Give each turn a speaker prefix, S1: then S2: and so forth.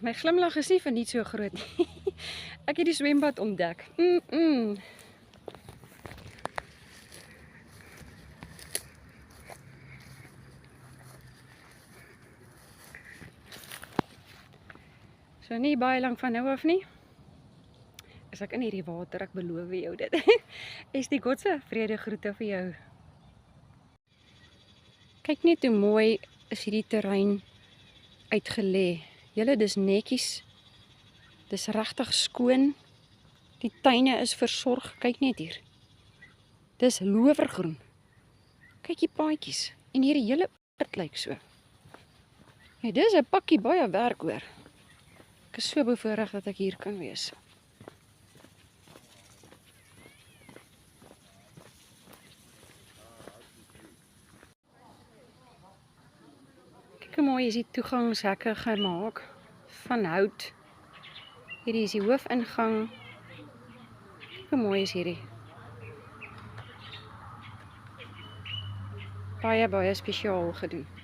S1: My glimlag is nie van niet so groot nie. Ek het die swembad ontdek. So nie baie lank van nou af nie. Is ek in hierdie water, ek beloof jou dit. Is die God se vrede groete vir jou. Kyk net hoe mooi is hierdie terrein uitgelê. Julle, dis netjies. Dis regtig skoon. Die tuine is versorg. Kyk net hier. Dis lowergroen. Kyk die paadjies. En hierdie hele oord lyk so. Ja, dis 'n pakkie baie werk hoor. Ek is so bevoorreg dat ek hier kan wees. Kyk hoe mooi is die toegangshekke gemaak van hout. Hierdie is die hoofingang. Kyk hoe mooi is hierdie. Baie spesiaal gedoen.